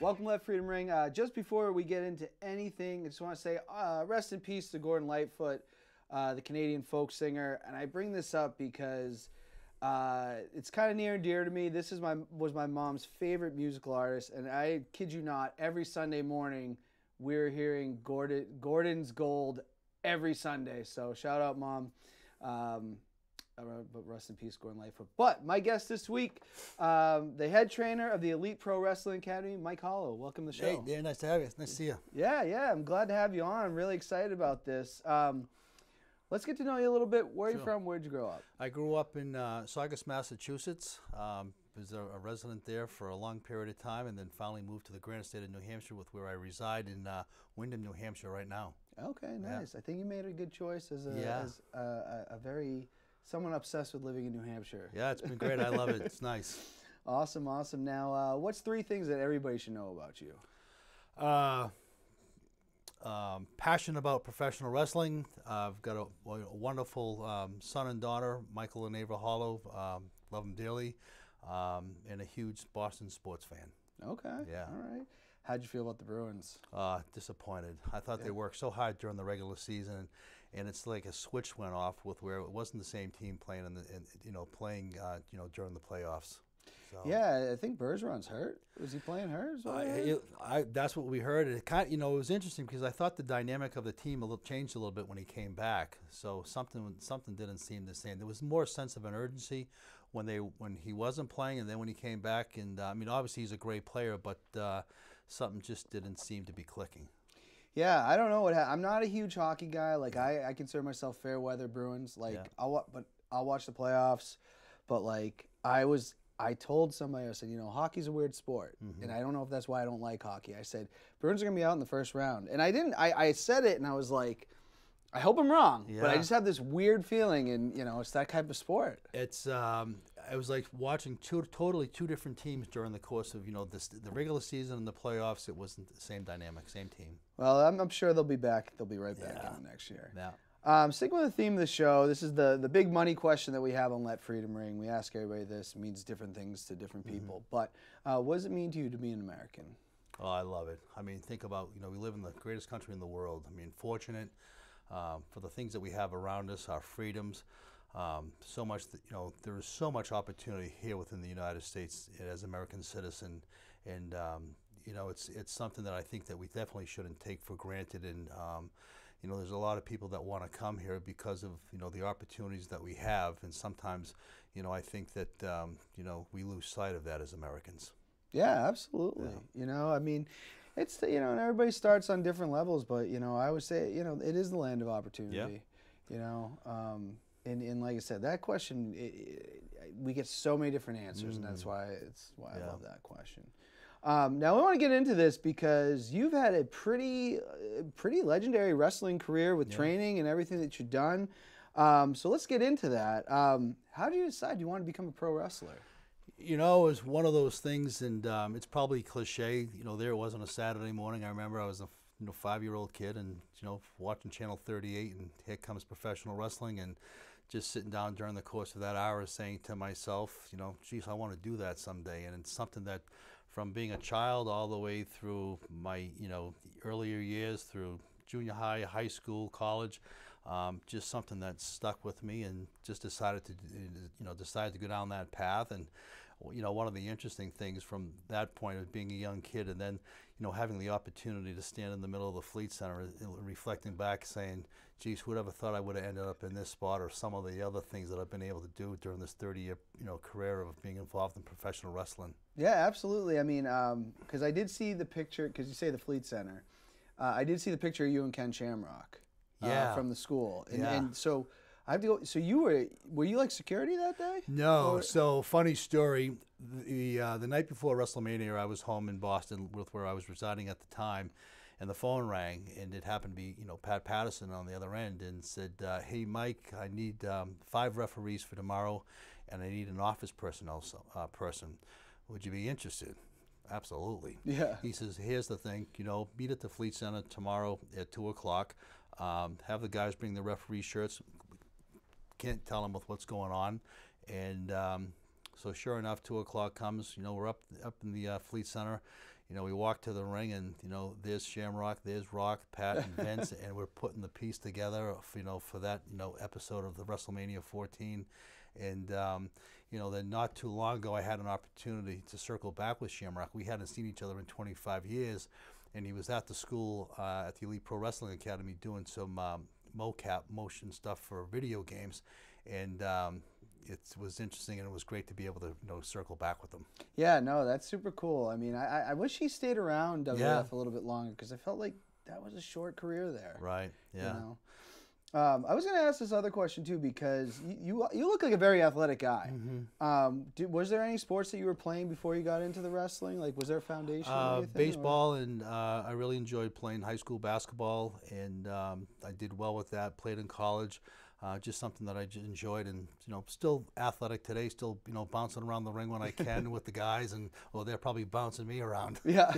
Welcome to Left Freedom Ring. Just before we get into anything, I just want to say rest in peace to Gordon Lightfoot, the Canadian folk singer. And I bring this up because it's kind of near and dear to me. This is was my mom's favorite musical artist, and I kid you not, every Sunday morning we're hearing Gordon's Gold every Sunday. So shout out, Mom. But rest in peace, Gordon Lightfoot. But my guest this week, the head trainer of the Elite Pro Wrestling Academy, Mike Hollow. Welcome to the show. Hey, yeah, nice to have you. It's nice to see you. Yeah, I'm glad to have you on. I'm really excited about this. Let's get to know you a little bit. Where are you from? Where'd you grow up? I grew up in Saugus, Massachusetts. Was a resident there for a long period of time, and then finally moved to the grand state of New Hampshire, with where I reside in Windham, New Hampshire, right now. Okay, nice. Yeah. I think you made a good choice as someone obsessed with living in New Hampshire. Yeah, it's been great. I love it. It's nice. Awesome. Now, what's 3 things that everybody should know about you? Passionate about professional wrestling. I've got a wonderful son and daughter, Michael and Ava Hollow. Love them dearly. And a huge Boston sports fan. Okay. Yeah. All right. How'd you feel about the Bruins? Disappointed. I thought they worked so hard during the regular season, and it's like a switch went off with where it wasn't the same team playing playing during the playoffs. So, yeah, I think Bergeron's hurt. Was he playing hurt? That's what we heard. It it was interesting because I thought the dynamic of the team changed a little bit when he came back. So something didn't seem the same. There was more sense of an urgency when he wasn't playing, and then when he came back. And I mean, obviously he's a great player, but something just didn't seem to be clicking. Yeah, I don't know what I'm not a huge hockey guy. Like I consider myself fair weather Bruins. Like I'll watch the playoffs, but like I told somebody, I said, hockey's a weird sport, and I don't know if that's why I don't like hockey. I said Bruins are gonna be out in the first round, and I didn't. I said it, and I was like, I hope I'm wrong, but I just have this weird feeling, and it's that type of sport. It's I was like watching totally two different teams during the course of the regular season and the playoffs. It wasn't the same dynamic, same team. Well, I'm sure they'll be back. They'll be right back in the next year. Yeah. Sticking with the theme of the show, this is the big money question that we have on Let Freedom Ring. We ask everybody this. It means different things to different people. But what does it mean to you to be an American? Oh, I love it. I mean, think about, we live in the greatest country in the world. I mean, fortunate for the things that we have around us, our freedoms. So much that, there is so much opportunity here within the United States as an American citizen. And, it's something that I think that we definitely shouldn't take for granted. And, there's a lot of people that want to come here because of, the opportunities that we have. And sometimes, I think that, we lose sight of that as Americans. Yeah, absolutely. Yeah. I mean, it's, and everybody starts on different levels, but, I would say, it is the land of opportunity, and like I said, that question, we get so many different answers, and that's why I love that question. Now we want to get into this because you've had a pretty legendary wrestling career with training and everything that you've done. So let's get into that. How did you decide you want to become a pro wrestler? It was one of those things, and it's probably cliche. There it was on a Saturday morning. I remember I was a 5-year-old kid, and watching Channel 38, and here comes professional wrestling, and just sitting down during the course of that hour, saying to myself, geez, I want to do that someday. And it's something that, from being a child all the way through my earlier years, through junior high, high school, college, just something that stuck with me, and just decided to go down that path. And one of the interesting things from that point of being a young kid, and then having the opportunity to stand in the middle of the Fleet Center, reflecting back, saying, geez, who'd ever thought I would have ended up in this spot, or some of the other things that I've been able to do during this 30-year career of being involved in professional wrestling. Yeah, absolutely. I mean, because I did see the picture, because you say the Fleet Center, I did see the picture of you and Ken Shamrock from the school. And so I have to go. So were you like security that day? No. So funny story. The night before WrestleMania, I was home in Boston with where I was residing at the time, and the phone rang, and it happened to be Pat Patterson on the other end, and said, "Hey Mike, I need 5 referees for tomorrow, and I need an office personnel person. Would you be interested?" Absolutely. Yeah. He says, "Here's the thing. Meet at the Fleet Center tomorrow at 2 o'clock. Have the guys bring the referee shirts. Can't tell them with what's going on." And so sure enough, 2 o'clock comes. We're up in the Fleet Center. you know, we walk to the ring and, you know, there's Shamrock, there's Rock, Pat, and Vince, and we're putting the piece together, you know, for that, you know, episode of the WrestleMania 14. And, you know, then not too long ago, I had an opportunity to circle back with Shamrock. We hadn't seen each other in 25 years, and he was at the school at the Elite Pro Wrestling Academy doing some mocap motion stuff for video games. And it was interesting, and it was great to be able to, you know, circle back with him. Yeah, no, that's super cool. I mean, I wish he stayed around WWF a little bit longer, because I felt like that was a short career there. Right. Yeah. You know? I was going to ask this other question too, because you look like a very athletic guy. Was there any sports that you were playing before you got into the wrestling? Like, was there a foundation? Or anything, baseball, and I really enjoyed playing high school basketball, and I did well with that. Played in college. Just something that I enjoyed, and, you know, still athletic today, still, you know, bouncing around the ring when I can with the guys, and they're probably bouncing me around. Yeah.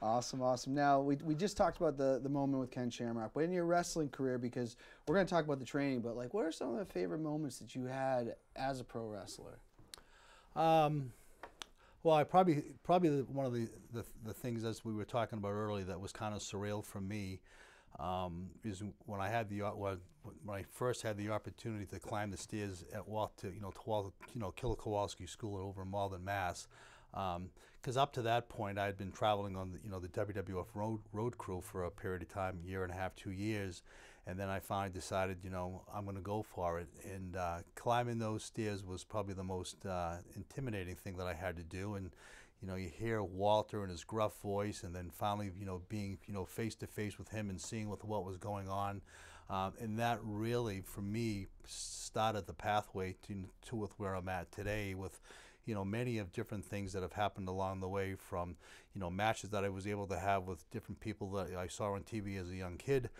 Awesome, awesome. Now, we just talked about the moment with Ken Shamrock, but in your wrestling career, because we're going to talk about the training, but like, what are some of the favorite moments that you had as a pro wrestler? Well, I probably one of the things, as we were talking about earlier, that was kind of surreal for me, is when I had when I first had the opportunity to climb the stairs at Killer Kowalski School over in Malden, Mass. Because up to that point, I had been traveling on the WWF Road Crew for a period of time, year and a half, 2 years, and then I finally decided, you know, I'm going to go for it. And climbing those stairs was probably the most intimidating thing that I had to do. And you know, you hear Walter and his gruff voice, and then finally, you know, being, you know, face to face with him and seeing what was going on, and that really, for me, started the pathway to with where I'm at today, with, you know, many of different things that have happened along the way, from, you know, matches that I was able to have with different people that I saw on TV as a young kid,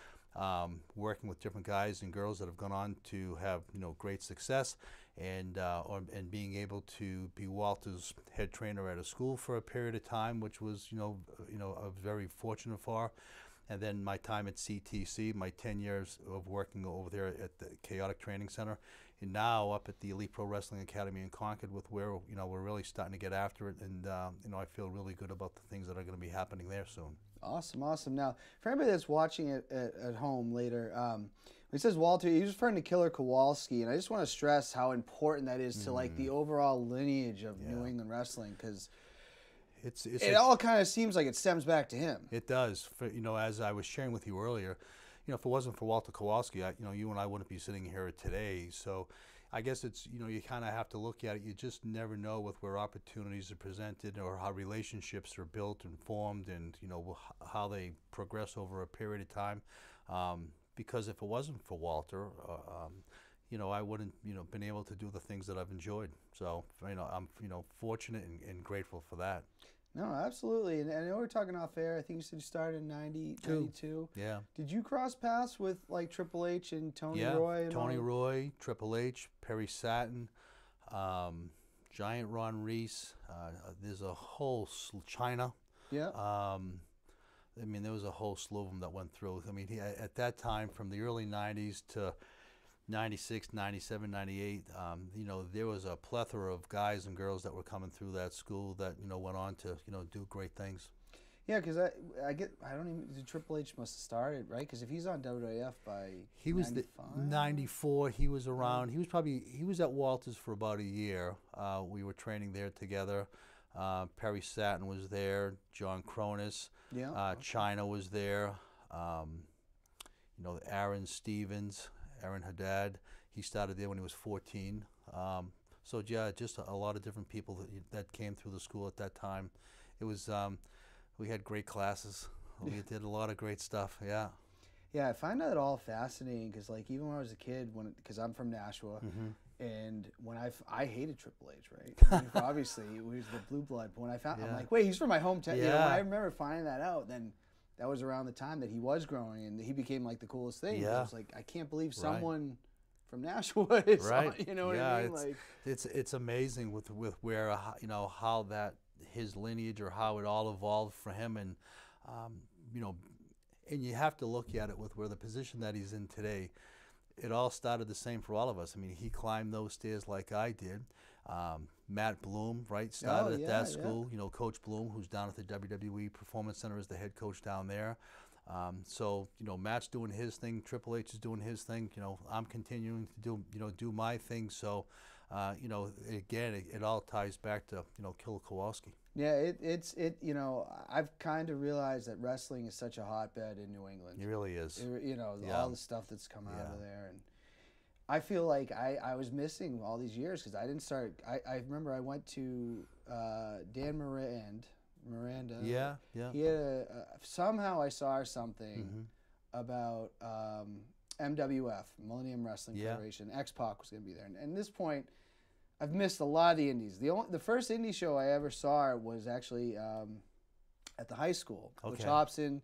working with different guys and girls that have gone on to have, you know, great success, and being able to be Walter's head trainer at a school for a period of time, which was, you know, very fortunate for. And then my time at CTC, my 10 years of working over there at the Chaotic Training Center, and now up at the Elite Pro Wrestling Academy in Concord, with where, you know, we're really starting to get after it, and you know, I feel really good about the things that are going to be happening there soon. Awesome, awesome. Now, for anybody that's watching it at home later, when he says Walter, he's referring to Killer Kowalski, and I just want to stress how important that is to like the overall lineage of New England wrestling, because it all kind of seems like it stems back to him. It does. You know, as I was sharing with you earlier, you know, if it wasn't for Walter Kowalski, you know, you and I wouldn't be sitting here today. So I guess it's, you know, you kind of have to look at it. You just never know with where opportunities are presented, or how relationships are built and formed, and, you know, how they progress over a period of time. Because if it wasn't for Walter, you know, I wouldn't, you know, been able to do the things that I've enjoyed. So, you know, I'm, you know, fortunate and grateful for that. No, absolutely. And I know we're talking off air. I think you said you started in 92. Yeah. Did you cross paths with like Triple H and Tony Roy? Roy? Yeah, Tony Roy, Triple H, Perry Satin, Giant Ron Reese. There's a whole China. Yeah. I mean, there was a whole slew of them that went through. I mean, at that time, from the early 90s to 96, 97, 98, you know, there was a plethora of guys and girls that were coming through that school that, you know, went on to, you know, do great things. Yeah, because Triple H must have started, right? Because if he's on WWF by he was 94, he was around. He was at Walters for about a year. We were training there together. Perry Satin was there. John Cronus. Yeah. China was there. You know, Aaron Stevens. Aaron Haddad, he started there when he was 14. So yeah, just a lot of different people that came through the school at that time. It was, we had great classes. We did a lot of great stuff. Yeah. Yeah, I find that all fascinating, because like even when I was a kid, because I'm from Nashua, and when I hated Triple H, right? I mean, obviously, it was the blue blood. But when I found, I'm like, wait, he's from my hometown. Yeah. You know, when I remember finding that out, then that was around the time that he was growing, and he became like the coolest thing. Yeah. I was like, I can't believe someone from Nashua is on, you know what I mean? It's amazing with where, you know, how that his lineage, or how it all evolved for him, and you know, and you have to look at it with where the position that he's in today. It all started the same for all of us. I mean, he climbed those stairs like I did. Matt Bloom, right, started at that school. Yeah. You know, Coach Bloom, who's down at the WWE Performance Center, is the head coach down there. So, you know, Matt's doing his thing, Triple H is doing his thing. You know, I'm continuing to do my thing. So, you know, again, it all ties back to, you know, Killer Kowalski. Yeah, you know, I've kind of realized that wrestling is such a hotbed in New England. It really is. You know, Yeah. all the stuff that's come out of there. And I feel like I was missing all these years because I didn't start. I remember I went to Dan Miranda. Yeah. He had somehow I saw something about MWF, Millennium Wrestling Federation. X-Pac was going to be there. And at this point, I've missed a lot of the indies. The first indie show I ever saw was actually at the high school. Coach Hobson,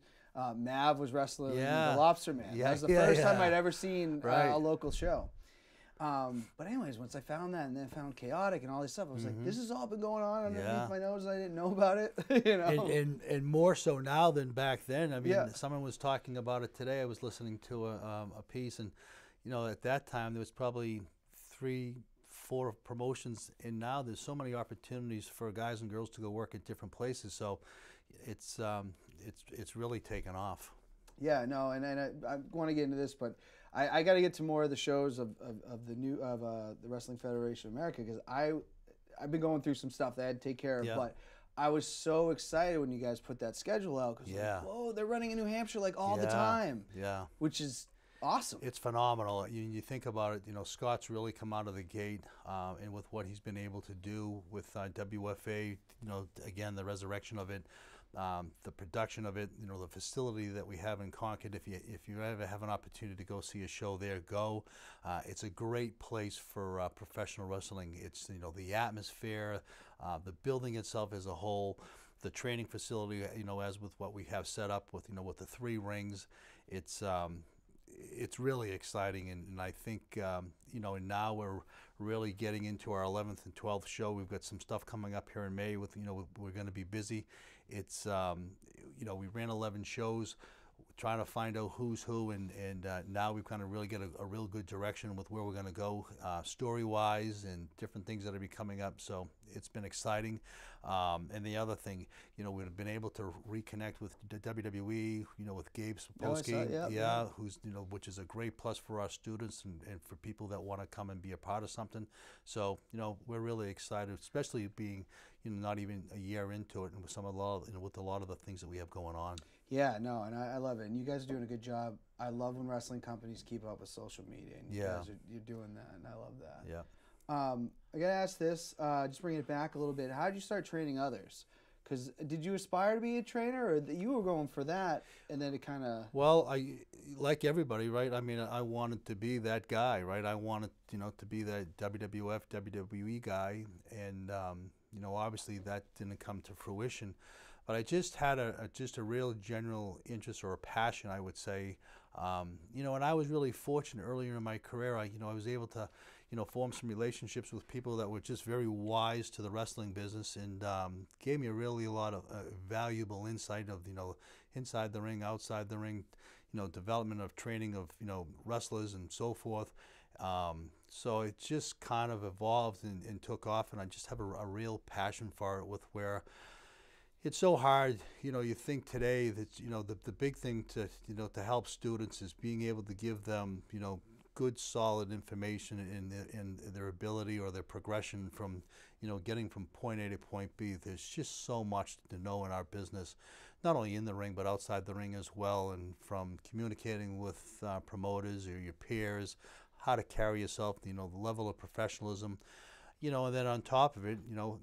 Mav was wrestling the Lobster Man. That was the first time I'd ever seen a local show. But anyways, once I found that and then found Chaotic and all this stuff, I was like, this has all been going on underneath my nose and I didn't know about it. You know? And more so now than back then. I mean, someone was talking about it today. I was listening to a piece, and, you know, at that time there was probably 3-4 promotions, and now there's so many opportunities for guys and girls to go work at different places. So it's really taken off. Yeah, no, and I want to get into this, but I got to get to more of the shows of the Wrestling Federation of America, because I've been going through some stuff that I had to take care of, but I was so excited when you guys put that schedule out, because like, whoa, they're running in New Hampshire like all the time, which is awesome. It's phenomenal. You think about it, you know, Scott's really come out of the gate, and with what he's been able to do with WFA, you know, again, the resurrection of it, the production of it, you know, the facility that we have in Concord. If you ever have an opportunity to go see a show there, go. It's a great place for professional wrestling. It's, you know, the atmosphere, the building itself as a whole, the training facility, you know, as with what we have set up with, you know, with the 3 rings. It's really exciting, and I think, you know, and now we're really getting into our 11th and 12th show. We've got some stuff coming up here in May with, you know, we're going to be busy. It's, you know, we ran 11 shows trying to find out who's who, and now we've kind of really get a real good direction with where we're going to go story-wise and different things that are be coming up. So it's been exciting. And the other thing, you know, we've been able to reconnect with WWE, you know, with Gabe Sapolsky, who's, you know, which is a great plus for our students and for people that want to come and be a part of something. So, you know, we're really excited, especially being, you know, not even a year into it, and with with a lot of the things that we have going on. Yeah, no, and I love it, and you guys are doing a good job. I love when wrestling companies keep up with social media, and you guys you're doing that, and I love that. Yeah. I gotta ask this, just bringing it back a little bit. How did you start training others? Because did you aspire to be a trainer, or you were going for that, and then it kind of? Well, like everybody, right? I mean, I wanted to be that guy, right? I wanted, you know, to be that WWF, WWE guy, and you know, obviously that didn't come to fruition. But I just had a real general interest or a passion, I would say. You know, and I was really fortunate earlier in my career. I was able to, you know, form some relationships with people that were just very wise to the wrestling business, and gave me really a lot of valuable insight of, you know, inside the ring, outside the ring, you know, development of training of, you know, wrestlers and so forth. So it just kind of evolved and took off, and I just have a real passion for it, with where it's so hard, you know. You think today that, you know, the big thing to, you know, to help students is being able to give them, you know, good solid information in their ability or their progression from, you know, getting from point A to point B. There's just so much to know in our business, not only in the ring but outside the ring as well, and from communicating with promoters or your peers, how to carry yourself, you know, the level of professionalism. You know, and then on top of it, you know,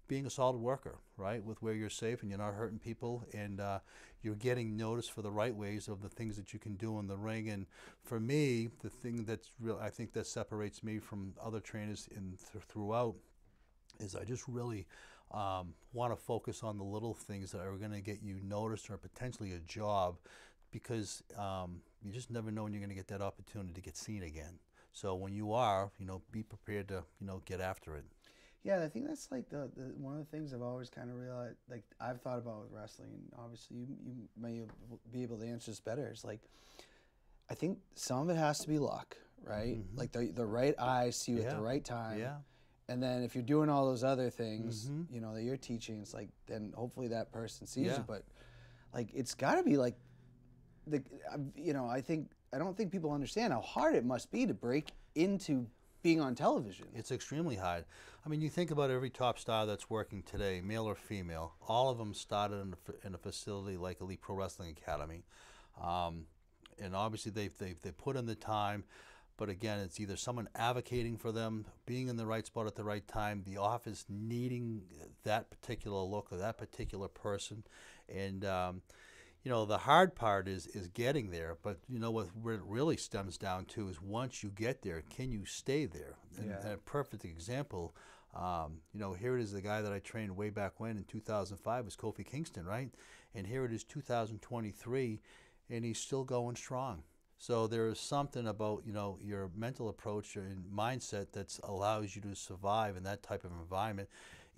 being a solid worker, right, with where you're safe and you're not hurting people, and you're getting noticed for the right ways of the things that you can do in the ring. And for me, the thing that's real, I think that separates me from other trainers throughout, is I just really want to focus on the little things that are going to get you noticed or potentially a job, because you just never know when you're going to get that opportunity to get seen again. So when you are, you know, be prepared to, you know, get after it. Yeah, I think that's like the one of the things I've always kind of realized, like I've thought about with wrestling, and obviously you may be able to answer this better. It's like, I think some of it has to be luck, right? Mm-hmm. Like the right eyes see you at the right time. Yeah. And then if you're doing all those other things, you know, that you're teaching, it's like, then hopefully that person sees you. But like, it's got to be like, you know, I don't think people understand how hard it must be to break into being on television. It's extremely hard. I mean, you think about every top star that's working today, male or female, all of them started in a facility like Elite Pro Wrestling Academy. And obviously they put in the time, but again, it's either someone advocating for them, being in the right spot at the right time, the office needing that particular look or that particular person. And you know, the hard part is getting there, but you know what it really stems down to is once you get there, can you stay there? And a perfect example, you know, here it is, the guy that I trained way back when in 2005 was Kofi Kingston, right? And here it is 2023, and he's still going strong. So there is something about, you know, your mental approach and mindset that allows you to survive in that type of environment,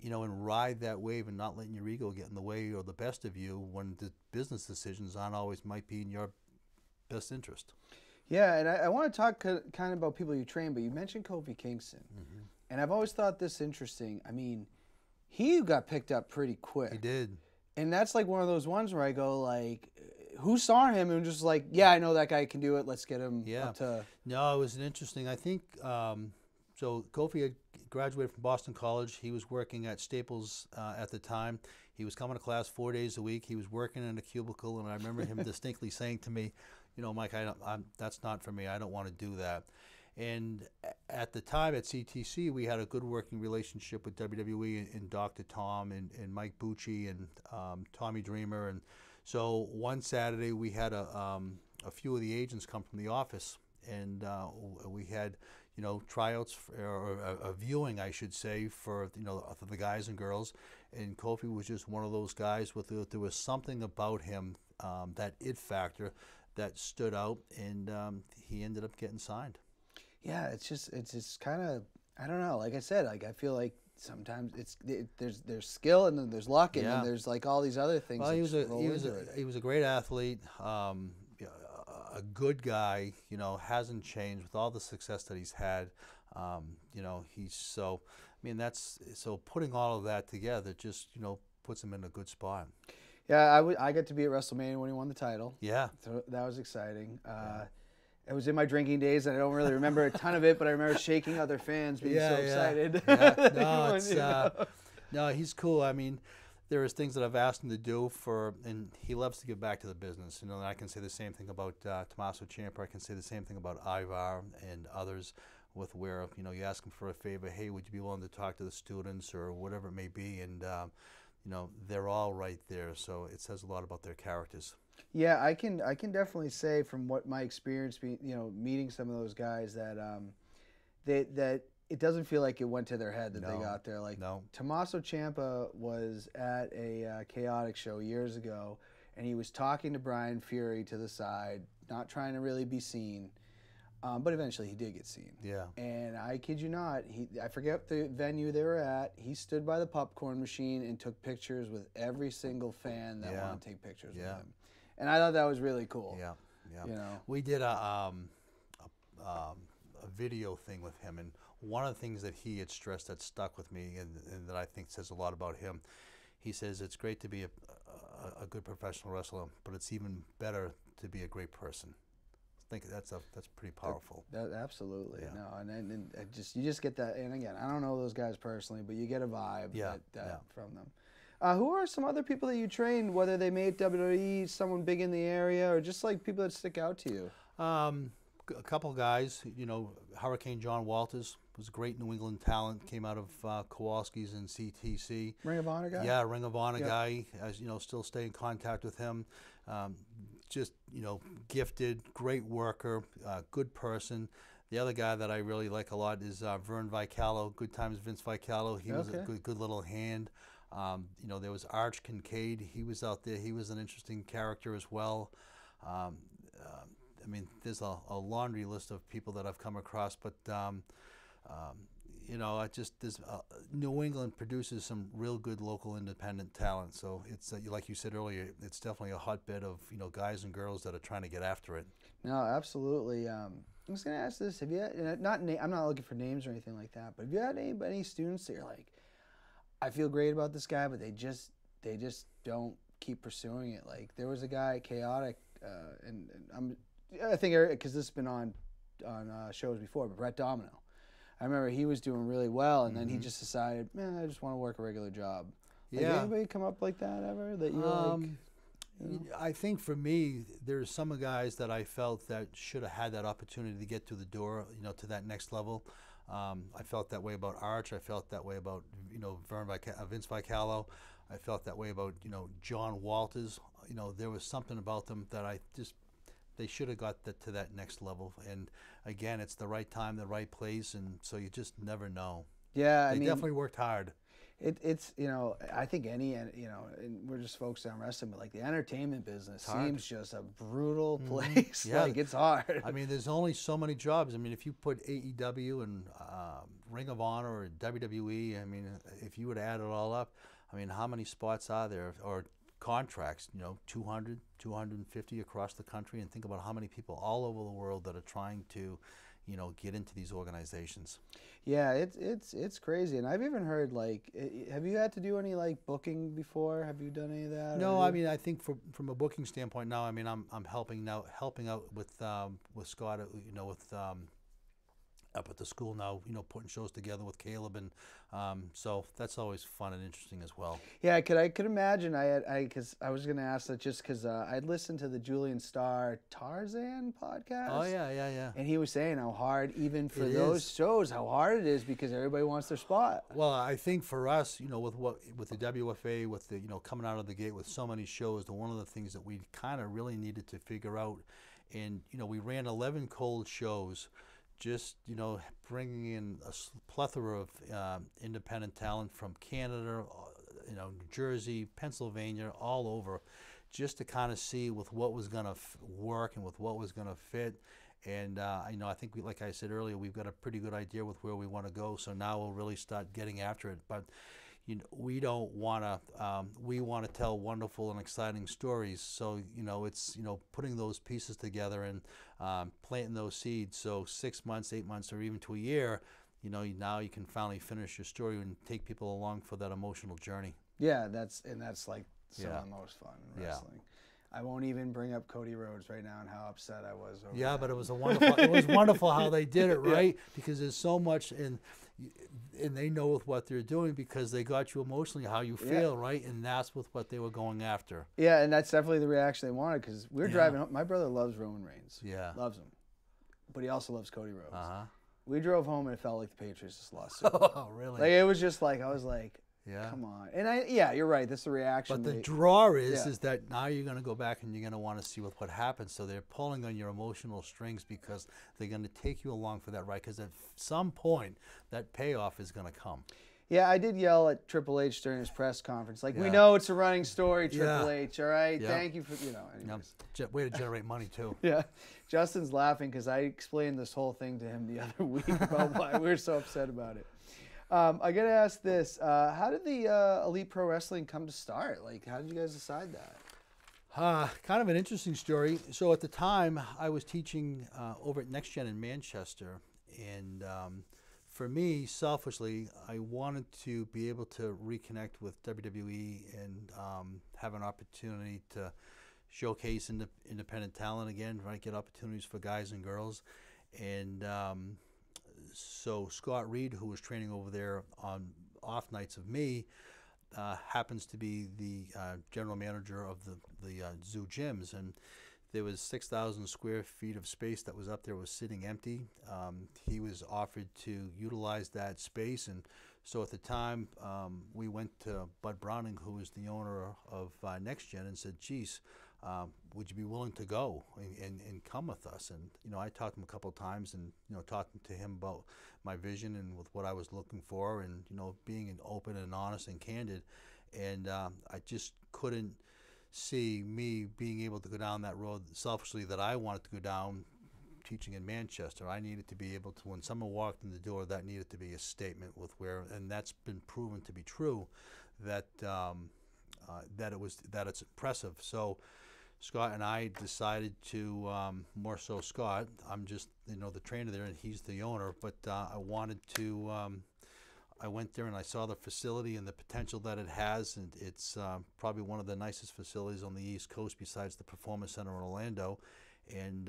you know, and ride that wave and not letting your ego get in the way or the best of you when the business decisions aren't always might be in your best interest. Yeah, and I want to talk kind of about people you train, but you mentioned Kofi Kingston. And I've always thought this interesting. I mean, he got picked up pretty quick. He did. And that's like one of those ones where I go like, who saw him and just like, yeah, I know that guy can do it. Let's get him up to... No, it was an interesting, I think, so Kofi had graduated from Boston College. He was working at Staples at the time. He was coming to class 4 days a week. He was working in a cubicle, and I remember him distinctly saying to me, you know, Mike, that's not for me. I don't want to do that. And at the time at CTC, we had a good working relationship with WWE and Dr. Tom and Mike Bucci and Tommy Dreamer. And so one Saturday we had a few of the agents come from the office, and we had, you know, tryouts or a viewing, I should say, for, you know, for the guys and girls. And Kofi was just one of those guys there was something about him, that it factor that stood out, and he ended up getting signed. Yeah, it's just kind of, I don't know. Like I said, like I feel like sometimes there's skill and then there's luck and then there's like all these other things. Well, he was a great athlete, a good guy. You know, hasn't changed with all the success that he's had. You know, I mean, that's so putting all of that together just, you know, puts him in a good spot. Yeah, I got to be at WrestleMania when he won the title. Yeah, so that was exciting. It was in my drinking days, and I don't really remember a ton of it, but I remember shaking other fans, being so excited. No, he's cool. I mean, there is things that I've asked him to do and he loves to give back to the business. You know, and I can say the same thing about Tommaso Ciampa. I can say the same thing about Ivar and others, with where, you know, you ask them for a favor, hey, would you be willing to talk to the students or whatever it may be, and you know, they're all right there. So it says a lot about their characters. Yeah, I can definitely say from what my experience, meeting some of those guys that that it doesn't feel like it went to their head that they got there. Like Tommaso Ciampa was at a Chaotic show years ago, and he was talking to Brian Fury to the side, not trying to really be seen, but eventually he did get seen. Yeah. And I kid you not, I forget the venue they were at. He stood by the popcorn machine and took pictures with every single fan that wanted to take pictures with him. And I thought that was really cool. Yeah, yeah. You know, we did a video thing with him, and one of the things that he had stressed that stuck with me, and that I think says a lot about him, he says it's great to be a good professional wrestler, but it's even better to be a great person. I think that's pretty powerful. Absolutely. Yeah. No, and you just get that. And again, I don't know those guys personally, but you get a vibe from them. Who are some other people that you trained, whether they made WWE, someone big in the area, or just like people that stick out to you? A couple guys, you know, Hurricane John Walters was a great New England talent, came out of Kowalski's and CTC. Ring of Honor guy? Yeah, Ring of Honor guy, as you know, still stay in contact with him. Just, you know, gifted, great worker, good person. The other guy that I really like a lot is Vern Vicalo, Good Times Vince Vicalo. He was a good little hand. You know, there was Arch Kincaid. He was out there. He was an interesting character as well. I mean, there's a laundry list of people that I've come across, but you know, I just this New England produces some real good local independent talent. So it's like you said earlier, it's definitely a hotbed of guys and girls that are trying to get after it. No, absolutely. I was gonna ask this: have you had, I'm not looking for names or anything like that, but have you had any students that you're like, I feel great about this guy, but they just don't keep pursuing it? Like there was a guy, Chaotic, and I think because this has been on shows before, but Brett Domino. I remember he was doing really well, and then he just decided, man, I just want to work a regular job. Like, Yeah. Anybody come up like that ever? That you're like, I think for me, there's some guys that I felt that should have had that opportunity to get through the door, to that next level. I felt that way about Arch. I felt that way about, Vince Vicalo. I felt that way about, John Walters. There was something about them that they should have got to that next level. And again, it's the right time, the right place, and so you just never know. Yeah, They definitely worked hard. It's I think and we're just focused on wrestling, but like the entertainment business seems just a brutal place. Yeah. Like it's hard. I mean, there's only so many jobs. I mean, if you put AEW and Ring of Honor or WWE, I mean, if you would add it all up, I mean, how many spots are there or contracts? 200, 250 across the country, and think about how many people all over the world that are trying to get into these organizations. Yeah, it's crazy, and I've even heard like, have you had to do any like booking before? Have you done any of that? No, I mean, I think from a booking standpoint now, I mean, I'm helping out with Scott, with up at the school now, putting shows together with Caleb, and so that's always fun and interesting as well. Yeah, I could imagine. Because I was going to ask that just because I'd listened to the Julian Starr Tarzan podcast. Oh yeah. And he was saying how hard, even for those shows, how hard it is because everybody wants their spot. Well, I think for us, with the WFA, with the coming out of the gate with so many shows, one of the things that we kind of really needed to figure out, and we ran 11 cold shows. Just bringing in a plethora of independent talent from Canada, New Jersey, Pennsylvania, all over, just to kind of see with what was going to work and with what was going to fit. And I think like I said earlier, we've got a pretty good idea with where we want to go. So now we'll really start getting after it. But we don't want to. We want to tell wonderful and exciting stories. So it's putting those pieces together and planting those seeds. So 6 months, 8 months, or even to a year, now you can finally finish your story and take people along for that emotional journey. Yeah, that's like some of the most fun in wrestling. Yeah. I won't even bring up Cody Rhodes right now and how upset I was over Yeah, that. but it was it was wonderful how they did it, right? Because there's so much and they know with what they're doing because they got you emotionally how you feel, right? And that's with what they were going after. Yeah, and that's definitely the reaction they wanted because we were driving home. My brother loves Roman Reigns. Yeah. Loves him. But he also loves Cody Rhodes. Uh-huh. We drove home and it felt like the Patriots just lost. Oh, really? Like it was just like, I was like, yeah. Come on. And you're right. That's the reaction. But the draw is that now you're going to go back and you're going to want to see what happens. So they're pulling on your emotional strings because they're going to take you along for that ride. Because at some point, that payoff is going to come. Yeah, I did yell at Triple H during his press conference. Like, we know it's a running story, Triple H, all right? Yeah. Thank you for, anyways. Way to generate money, too. Yeah. Justin's laughing because I explained this whole thing to him the other week about why we were so upset about it. I got to ask this. How did the Elite Pro Wrestling come to start? Like, how did you guys decide that? Kind of an interesting story. So at the time, I was teaching over at Next Gen in Manchester. And for me, selfishly, I wanted to be able to reconnect with WWE and have an opportunity to showcase independent talent again, right? Get opportunities for guys and girls. And so Scott Reed, who was training over there on off nights of me, happens to be the general manager of the zoo gyms, and there was 6,000 square feet of space that was up there was sitting empty. He was offered to utilize that space, and so at the time we went to Bud Browning, who was the owner of Next Gen, and said, geez, would you be willing to go and come with us? And I talked to him a couple of times, and talking to him about my vision and with what I was looking for, and being open and honest and candid. And I just couldn't see me being able to go down that road selfishly that I wanted to go down teaching in Manchester, I needed to be able to, when someone walked in the door, that needed to be a statement with where, and that's been proven to be true, that that it's impressive. So Scott and I decided to, more so Scott, I'm just, the trainer there and he's the owner, but I wanted to, I went there and I saw the facility and the potential that it has, and it's probably one of the nicest facilities on the East Coast besides the Performance Center in Orlando. And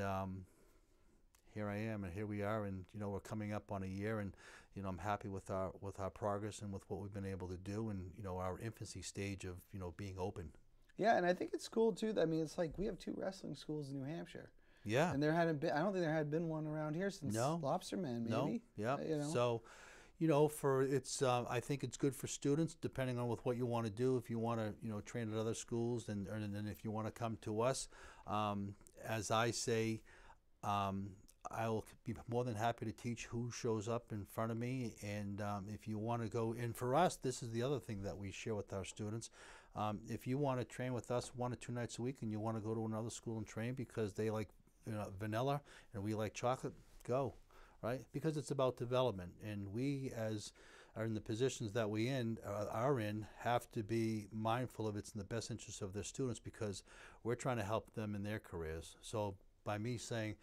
here I am, and here we are, and we're coming up on a year, and I'm happy with our progress and with what we've been able to do, and our infancy stage of being open. Yeah, and I think it's cool too. I mean, it's like we have 2 wrestling schools in New Hampshire. Yeah. And there hadn't been. I don't think there had been one around here since Lobsterman, maybe. No. Yeah. So, I think it's good for students, depending on with what you want to do. If you want to, train at other schools, and if you want to come to us, as I say, I'll be more than happy to teach who shows up in front of me. And if you want to go, and for us, this is the other thing that we share with our students. If you want to train with us 1 or 2 nights a week, and you want to go to another school and train because they like vanilla and we like chocolate, go, right? Because it's about development, and we, as are in the positions that we are in, have to be mindful of it's in the best interest of their students, because we're trying to help them in their careers. So by me saying,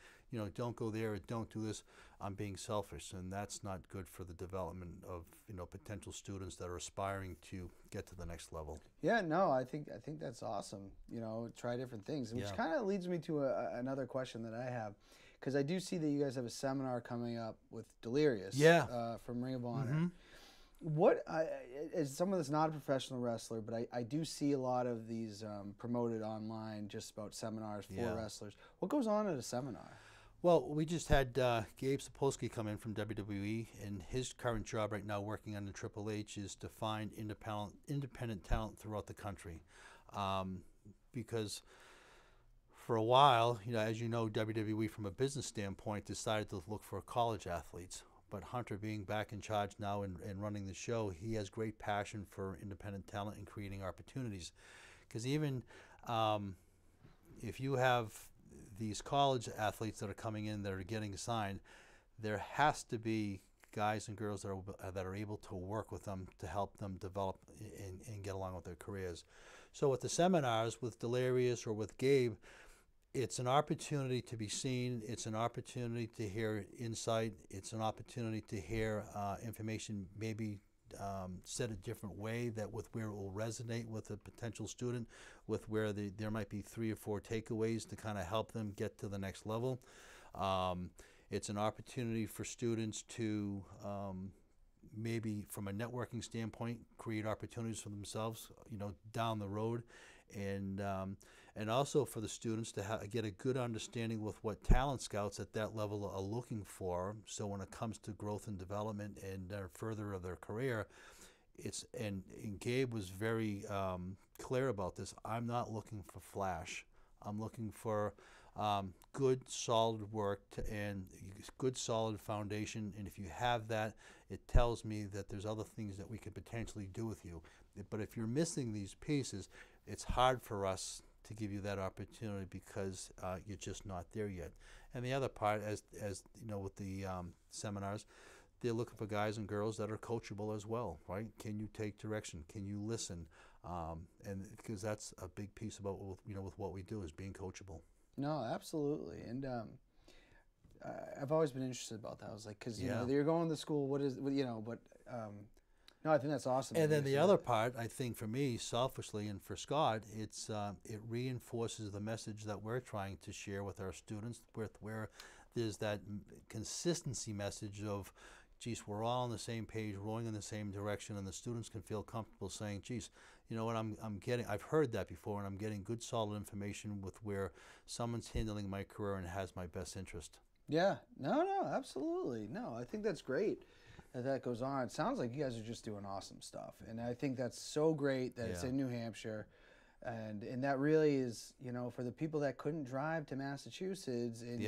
don't go there or don't do this, I'm being selfish, and that's not good for the development of potential students that are aspiring to get to the next level. Yeah, no, I think that's awesome. Try different things, which kind of leads me to another question that I have, because I do see that you guys have a seminar coming up with Delirious, from Ring of Honor. Mm-hmm. What, as someone that's not a professional wrestler, but I do see a lot of these promoted online, just about seminars for wrestlers. What goes on at a seminar? Well, we just had Gabe Sapolsky come in from WWE, and his current job right now working on the Triple H is to find independent talent throughout the country. Because for a while, as you know, WWE from a business standpoint decided to look for college athletes. But Hunter, being back in charge now and running the show, he has great passion for independent talent and creating opportunities. Because even if you have these college athletes that are coming in that are getting signed, there has to be guys and girls that are able to work with them to help them develop and get along with their careers. So with the seminars with Delirious or with Gabe, it's an opportunity to be seen. It's an opportunity to hear insight. It's an opportunity to hear information maybe said a different way, that with where it will resonate with a potential student, with where there might be 3 or 4 takeaways to kind of help them get to the next level. It's an opportunity for students to maybe from a networking standpoint create opportunities for themselves, down the road, and also for the students to get a good understanding with what talent scouts at that level are looking for. So when it comes to growth and development and further of their career, and Gabe was very clear about this. I'm not looking for flash. I'm looking for good, solid work and good, solid foundation. And if you have that, it tells me that there's other things that we could potentially do with you. But if you're missing these pieces, it's hard for us to give you that opportunity because you're just not there yet. And the other part, as with the seminars, they're looking for guys and girls that are coachable as well, right? Can you take direction? Can you listen? And because that's a big piece about with what we do is being coachable. No, absolutely. And I've always been interested about that. I was like, because you're going to school. What is but. No, I think that's awesome. And then the other part, I think for me, selfishly, and for Scott, it reinforces the message that we're trying to share with our students, where there's that consistency message of, geez, we're all on the same page, rowing in the same direction, and the students can feel comfortable saying, geez, you know what, I've heard that before, and I'm getting good, solid information with where someone's handling my career and has my best interest. Yeah, no, absolutely. No, I think that's great that goes on. It sounds like you guys are just doing awesome stuff, and I think that's so great that it's in New Hampshire, and that really is, for the people that couldn't drive to Massachusetts and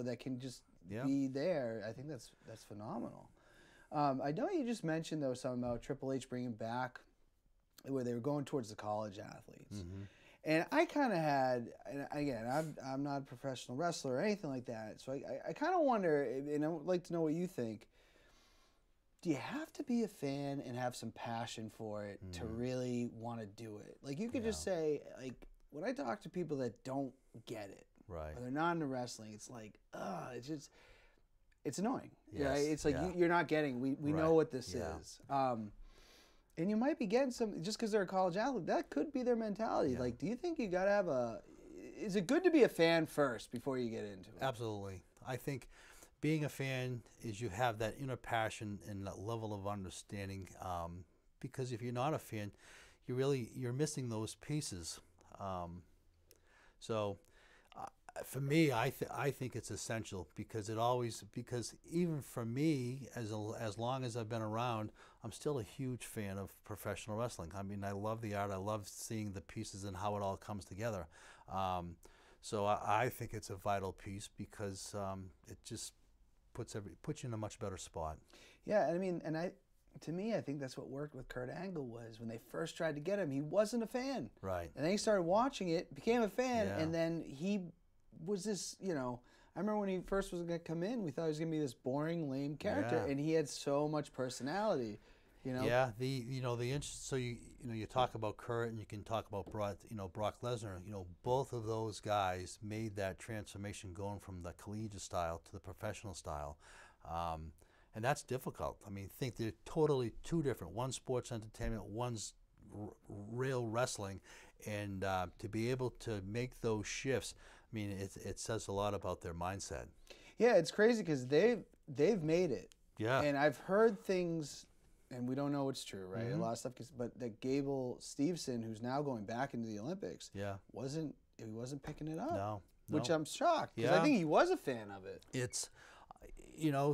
that can just be there. I think that's phenomenal. I know you just mentioned though something about Triple H bringing back where they were going towards the college athletes. And I kind of had, and again, I'm not a professional wrestler or anything like that, so I kind of wonder, and I would like to know what you think. Do you have to be a fan and have some passion for it to really want to do it? Like, you could just say, like, when I talk to people that don't get it, Right. or they're not into wrestling, it's like, it's just, it's annoying. Yes. Right? It's like, you're not getting, we know what this is. And you might be getting some, just because they're a college athlete, that could be their mentality. Yeah. Like, do you think you got to have is it good to be a fan first before you get into it? Absolutely. I think being a fan is you have that inner passion and that level of understanding, because if you're not a fan, you're missing those pieces. So for me, I think it's essential because even for me, as long as I've been around, I'm still a huge fan of professional wrestling. I mean, I love the art. I love seeing the pieces and how it all comes together. So I think it's a vital piece because it just puts you in a much better spot. Yeah, I mean, to me, I think that's what worked with Kurt Angle was when they first tried to get him, he wasn't a fan. Right. And then he started watching it, became a fan, Yeah. and then he was this, I remember when he first was going to come in, we thought he was going to be this boring, lame character, and he had so much personality, Yeah, so you talk about Kurt and you can talk about Brock Lesnar. Both of those guys made that transformation going from the collegiate style to the professional style. And that's difficult. I mean, think they're totally two different. One's sports entertainment, one's real wrestling. And to be able to make those shifts, I mean, it says a lot about their mindset. Yeah, it's crazy because they've made it. Yeah. And I've heard things, and we don't know it's true, right? A lot of stuff, but that Gable Steveson, who's now going back into the Olympics, he wasn't picking it up. No. Which I'm shocked because I think he was a fan of it. It's,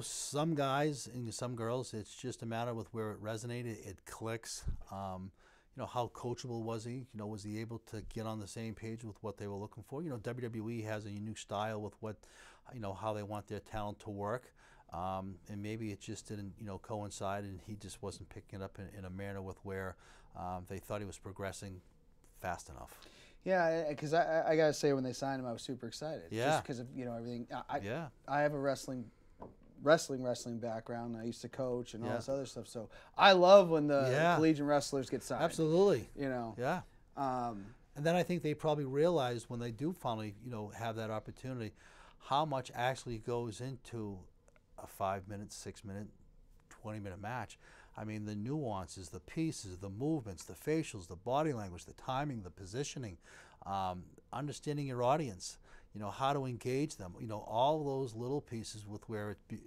some guys and some girls, it's just a matter with where it resonated. It clicks. How coachable was he? Was he able to get on the same page with what they were looking for? WWE has a unique style with what, how they want their talent to work. And maybe it just didn't, coincide, and he just wasn't picking it up in a manner with where they thought he was progressing fast enough. Yeah, because I gotta say, when they signed him, I was super excited. Yeah. Just because of everything. I have a wrestling background. I used to coach and all this other stuff. So I love when the collegiate wrestlers get signed. Absolutely. Yeah. And then I think they probably realize when they do finally, have that opportunity, how much actually goes into a 5-minute, 6-minute, 20-minute match. I mean, the nuances, the pieces, the movements, the facials, the body language, the timing, the positioning, understanding your audience, how to engage them, all those little pieces with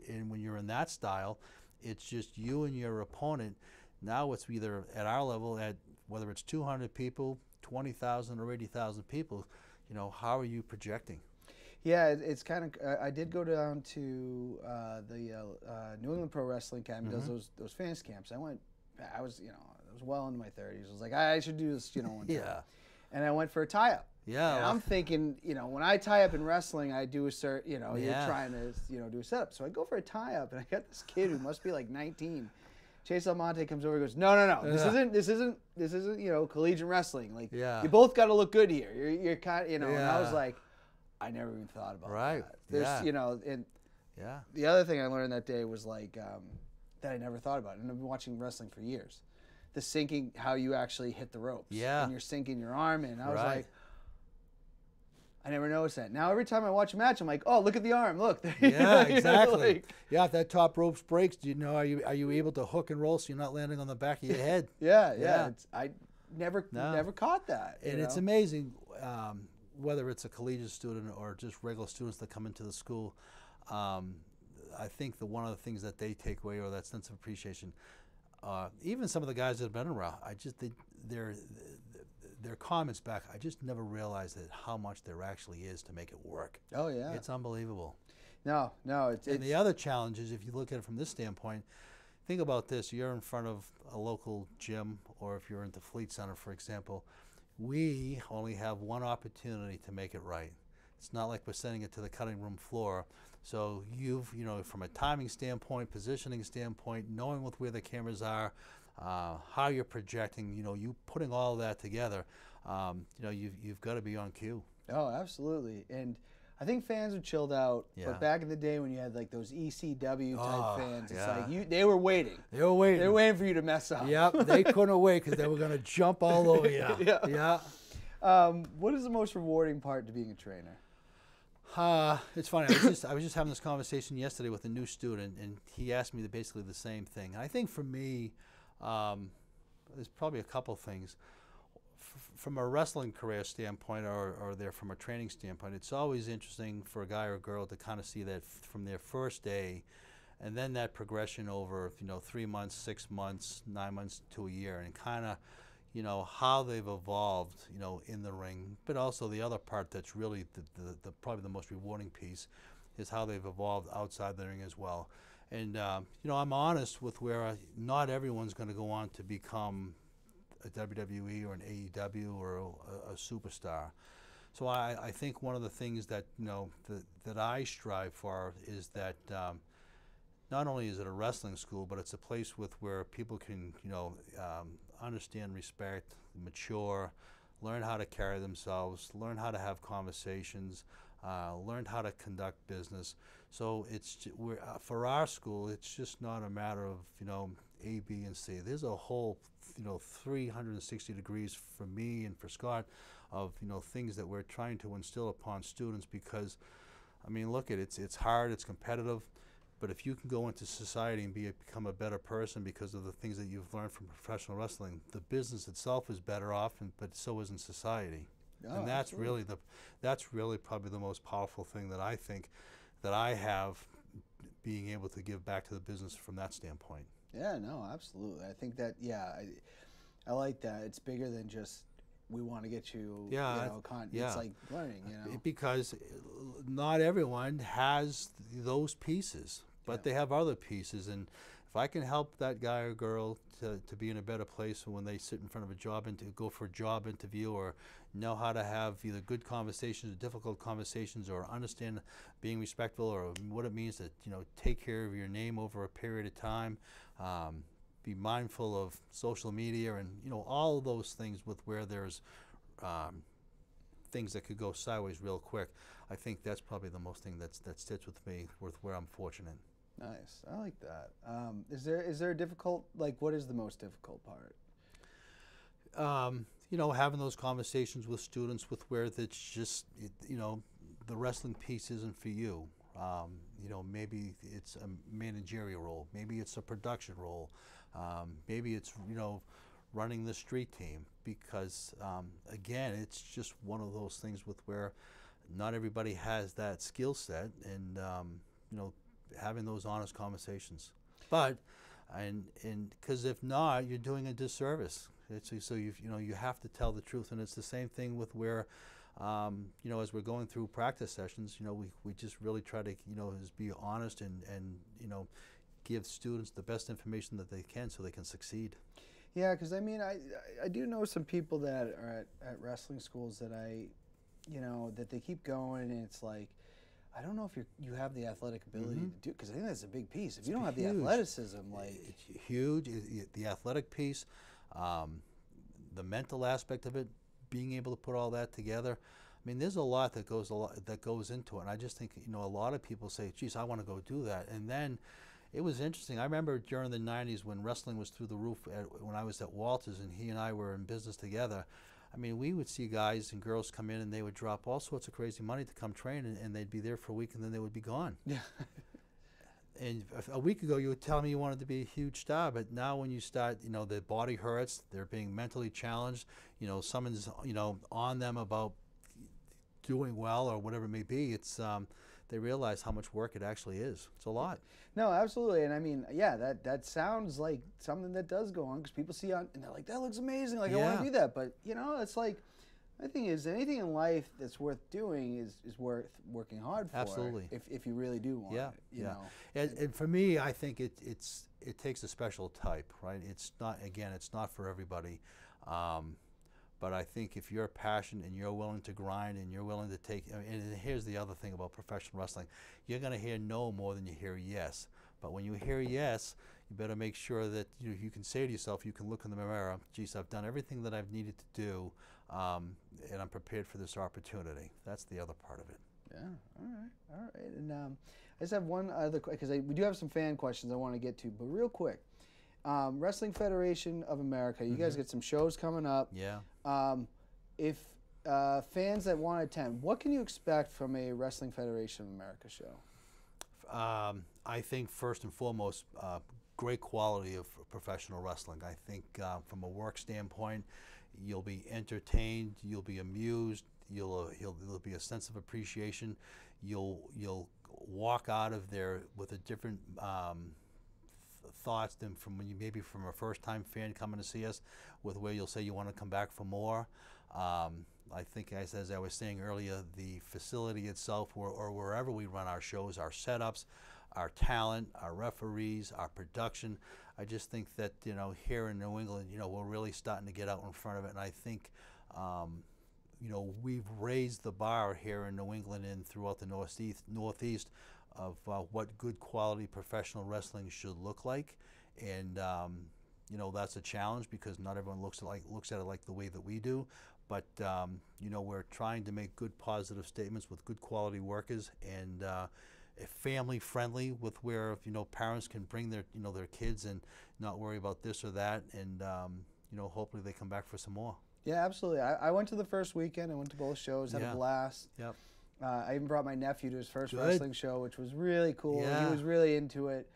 and when you're in that style, it's just you and your opponent. Now it's either at our level, whether it's 200 people, 20,000 or 80,000 people, how are you projecting? Yeah, it's kind of. I did go down to the New England Pro Wrestling Academy. Does those fans camps. I was well into my 30s. I was like, I should do this, one time. And I went for a tie-up. Yeah. And I'm thinking, when I tie up in wrestling, I do a you're trying to, do a setup. So I go for a tie-up, and I got this kid who must be like 19. Chase Almonte comes over and goes, no. This isn't, collegiate wrestling. Like, you both got to look good here. You're kind of, and I was like, I never even thought about that. There's, and the other thing I learned that day was like that I never thought about, and I've been watching wrestling for years. The sinking, how you actually hit the ropes. Yeah. And you're sinking your arm in. I was like, I never noticed that. Now every time I watch a match, I'm like, oh, look at the arm. Look. Yeah, exactly. If that top rope breaks, are you able to hook and roll so you're not landing on the back of your head? Yeah. I never caught that. And it's amazing. Whether it's a collegiate student or just regular students that come into the school, I think one of the things that they take away, or that sense of appreciation, even some of the guys that have been around, their comments back, I just never realized that how much there actually is to make it work. Oh yeah, it's unbelievable. No, and the other challenge is, if you look at it from this standpoint, think about this: you're in front of a local gym, or if you're into Fleet Center, for example. We only have one opportunity to make it right. It's not like we're sending it to the cutting room floor. So from a timing standpoint, positioning standpoint, knowing where the cameras are, how you're projecting, you putting all that together, you know, you've got to be on cue. Oh, absolutely. And I think fans have chilled out. Yeah. But back in the day when you had like those ECW type fans, it's yeah. like they were waiting. They were waiting. They were waiting for you to mess up. Yep, they couldn't wait because they were going to jump all over you. Yeah. What is the most rewarding part to being a trainer? It's funny. I was just having this conversation yesterday with a new student, and he asked me basically the same thing. And I think for me, there's probably a couple things. From a wrestling career standpoint, or there from a training standpoint, it's always interesting for a guy or a girl to kind of see that from their first day, and then that progression over 3 months, 6 months, 9 months to a year, and kind of how they've evolved in the ring. But also the other part that's really the probably the most rewarding piece is how they've evolved outside the ring as well. And I'm honest with where not everyone's going to go on to become a WWE or an AEW or a superstar. So I think one of the things that that I strive for is that not only is it a wrestling school, but it's a place where people can understand, respect, mature, learn how to carry themselves, learn how to have conversations, learn how to conduct business. So for our school, it's just not a matter of A, B, and C. There's a whole 360 degrees for me and for Scott of things that we're trying to instill upon students, because I mean, look at it, it's hard, it's competitive, but if you can go into society and become a better person because of the things that you've learned from professional wrestling, the business itself is better off, but so isn't society. Oh, and that's absolutely. that's really probably the most powerful thing that I think that I have, being able to give back to the business from that standpoint. Yeah, no, absolutely. I think that, I like that. It's bigger than just we want to get you, it's like learning, Because not everyone has those pieces, but they have other pieces. And if I can help that guy or girl to be in a better place when they sit in front of a job and to go for a job interview, or know how to have either good conversations or difficult conversations, or understand being respectful, or what it means to take care of your name over a period of time, be mindful of social media, and all of those things with where there's things that could go sideways real quick. I think that's probably the most thing that sits with me, with where I'm fortunate. Nice. I like that. Is there a difficult, what is the most difficult part? Having those conversations with students with where it's just, the wrestling piece isn't for you. Maybe it's a managerial role. Maybe it's a production role. Maybe it's, running the street team, because, again, it's just one of those things with where not everybody has that skill set, and, having those honest conversations. But, because if not, you're doing a disservice. So you have to tell the truth, and it's the same thing with where, as we're going through practice sessions, we just really try to, just be honest and give students the best information that they can so they can succeed. Yeah, because I mean, I do know some people that are at wrestling schools that that they keep going, and it's like, I don't know if you have the athletic ability to do, because I think that's a big piece. If you don't have the athleticism, it's huge. The athletic piece, the mental aspect of it, being able to put all that together. I mean, there's a lot that goes into it. And I just think a lot of people say, "Geez, I want to go do that." And then it was interesting. I remember during the '90s when wrestling was through the roof. When I was at Walters and he and I were in business together. I mean, we would see guys and girls come in and they would drop all sorts of crazy money to come train, and they'd be there for a week and then they would be gone. Yeah. And a week ago you would tell me you wanted to be a huge star, but now when you start, their body hurts, they're being mentally challenged, someone's, on them about doing well or whatever it may be, it's, they realize how much work it actually is. It's a lot. No, absolutely. And I mean, yeah, that sounds like something that does go on, because people see on and they're like, that looks amazing. Like, I want to be that. But, it's like, the thing is, anything in life that's worth doing is worth working hard for. Absolutely. If you really do want it, you know. And for me, I think it takes a special type, right? It's not for everybody. But I think if you're passionate and you're willing to grind and you're willing to take, and here's the other thing about professional wrestling, you're going to hear no more than you hear yes. But when you hear yes, you better make sure that you can say to yourself, you can look in the mirror, geez, I've done everything that I've needed to do. and I'm prepared for this opportunity. That's the other part of it. Yeah. All right. And I just have one other because we do have some fan questions I want to get to, but real quick, Wrestling Federation of America. You guys get some shows coming up. Yeah. If fans that want to attend, what can you expect from a Wrestling Federation of America show? I think first and foremost, great quality of professional wrestling. I think from a work standpoint, you'll be entertained, you'll be amused, there'll be a sense of appreciation. You'll walk out of there with a different thoughts than from when you maybe from a first-time fan coming to see us, with where you'll say you want to come back for more. I think, as I was saying earlier, the facility itself, or wherever we run our shows, our setups, our talent, our referees, our production, I just think that, you know, here in New England, you know, we're really starting to get out in front of it. And I think, you know, we've raised the bar here in New England and throughout the Northeast of what good quality professional wrestling should look like. And, you know, that's a challenge because not everyone looks at it like the way that we do. But, you know, we're trying to make good positive statements with good quality workers and family friendly, with where, you know, parents can bring their, you know, their kids and not worry about this or that. And, you know, hopefully they come back for some more. Yeah, absolutely. I went to the first weekend. I went to both shows, had a blast. Yep. I even brought my nephew to his first wrestling show, which was really cool. Yeah. He was really into it.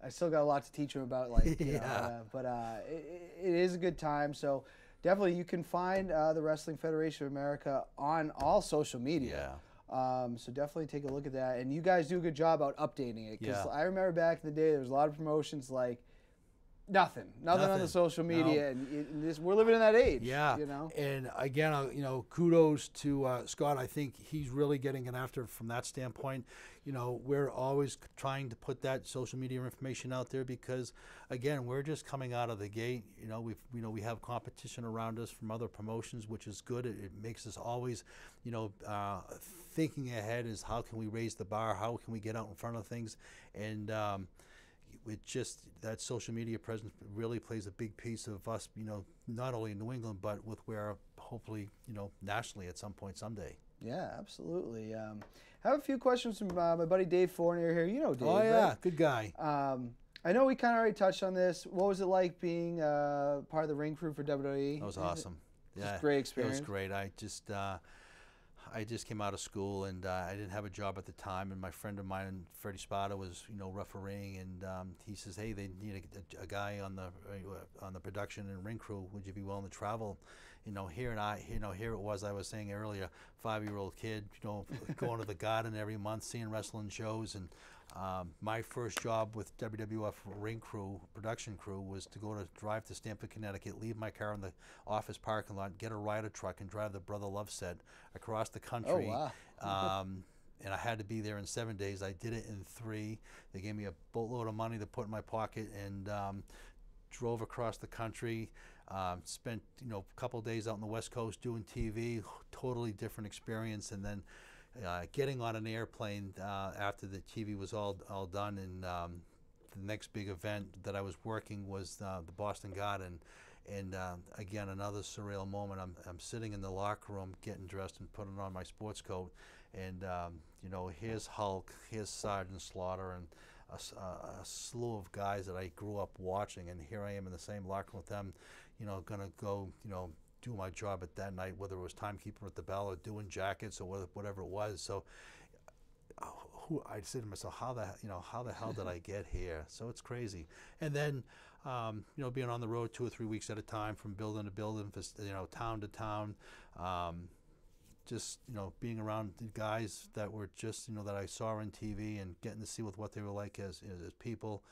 I still got a lot to teach him about, like, you know, but it is a good time. So definitely you can find the Wrestling Federation of America on all social media. Yeah. So definitely take a look at that. And you guys do a good job about updating it. Because Yeah. I remember back in the day, there was a lot of promotions like nothing on the social media. No. And we're living in that age. Yeah. You know? And again, you know, kudos to Scott. I think he's really getting it after from that standpoint. You know, we're always trying to put that social media information out there because, again, we're just coming out of the gate. You know, we have competition around us from other promotions, which is good. It makes us always, you know, thinking ahead is how can we raise the bar? How can we get out in front of things? And it just, that social media presence really plays a big piece of us, you know, not only in New England, but with where hopefully, you know, nationally at some point someday. Yeah, absolutely. I have a few questions from my buddy Dave Fournier here. You know Dave, Oh, yeah, right? good guy. I know we kind of already touched on this. What was it like being part of the ring crew for WWE? That was awesome. Yeah, just great experience. It was great. I just came out of school and I didn't have a job at the time, and my friend of mine, Freddie Spada, was, you know, refereeing, and he says, hey, they need a guy on the production and ring crew. Would you be willing to travel? You know, here it was. I was saying earlier, 5-year-old kid, you know, going to the Garden every month, seeing wrestling shows, and my first job with WWF Ring Crew, production crew, was to drive to Stamford, Connecticut, leave my car in the office parking lot, get a rider truck, and drive the Brother Love set across the country. Oh, wow. And I had to be there in 7 days. I did it in 3. They gave me a boatload of money to put in my pocket, and drove across the country. Spent, you know, a couple days out on the West Coast doing TV, totally different experience, and then getting on an airplane after the TV was all done, and the next big event that I was working was the Boston Garden, and again, another surreal moment. I'm sitting in the locker room getting dressed and putting on my sports coat, and you know, here's Hulk, here's Sergeant Slaughter, and a slew of guys that I grew up watching, and here I am in the same locker room with them, you know, gonna go, you know, do my job at that night, whether it was timekeeper at the bell or doing jackets or whatever it was. So I said to myself, how the hell did I get here? So it's crazy. And then, you know, being on the road 2 or 3 weeks at a time, from building to building, you know, town to town, just, you know, being around the guys that were just, you know, that I saw on TV and getting to see what they were like as people.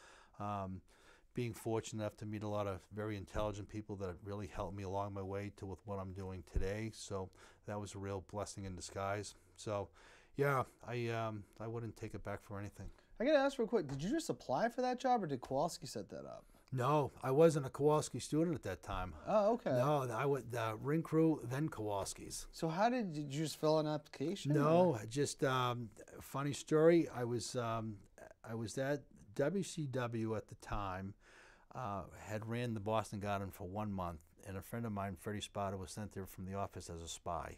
Being fortunate enough to meet a lot of very intelligent people that have really helped me along my way with what I'm doing today. So that was a real blessing in disguise. So, yeah, I wouldn't take it back for anything. I got to ask real quick, did you just apply for that job, or did Kowalski set that up? No, I wasn't a Kowalski student at that time. Oh, okay. No, I went Ring Crew, then Kowalski's. So did you just fill an application? No, just funny story. I was at WCW at the time. Had ran the Boston Garden for 1 month, and a friend of mine, Freddie Spada, was sent there from the office as a spy,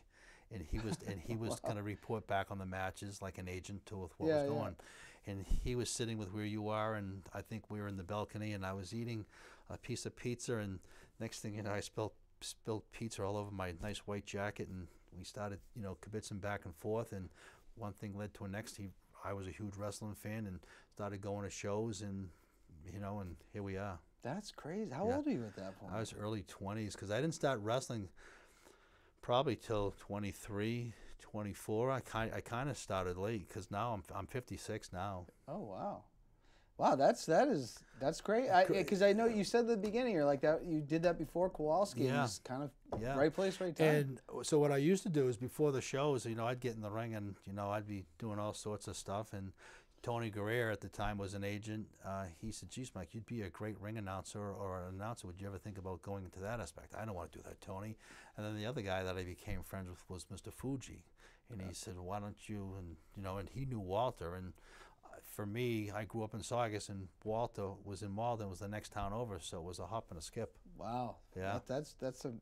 and he was going to report back on the matches like an agent to with what was going. And he was sitting with where you are, and I think we were in the balcony, and I was eating a piece of pizza, and next thing you know, I spilled pizza all over my nice white jacket, and we started, you know, kibitzing back and forth, and one thing led to the next. I was a huge wrestling fan and started going to shows, and you know, and here we are. That's crazy. How old were you at that point? I was early 20s, because I didn't start wrestling probably till 23, 24. I kind of started late, because now I'm 56 now. Oh wow, wow, that's great. Because I know you said at the beginning you're like that. You did that before Kowalski. Yeah. And just kind of right place, right time. And so what I used to do is before the shows, you know, I'd get in the ring and you know I'd be doing all sorts of stuff. And Tony Guerrero at the time was an agent. He said, "Geez, Mike, you'd be a great ring announcer or an announcer. Would you ever think about going into that aspect?" I don't want to do that, Tony. And then the other guy that I became friends with was Mr. Fuji, and he said, "Why don't you?" And you know, and he knew Walter. And for me, I grew up in Saugus, and Walter was in Malden, was the next town over, so it was a hop and a skip. Wow. Yeah. That's a.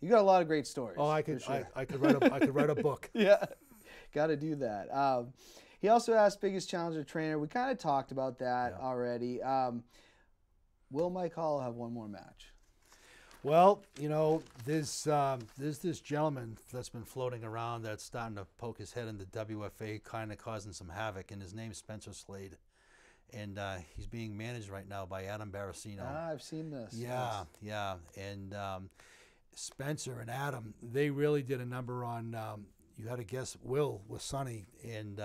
You got a lot of great stories. Oh, I could sure. I could write a book. Yeah, got to do that. He also asked biggest challenger trainer. We kind of talked about that already. Will Mike Hall have one more match? Well, you know, there's this gentleman that's been floating around that's starting to poke his head in the WFA, kind of causing some havoc, and his name's Spencer Slade. And he's being managed right now by Adam Baracino. I've seen this. Yeah, yes. Yeah. And Spencer and Adam, they really did a number on, you had to guess, Will with Sonny. And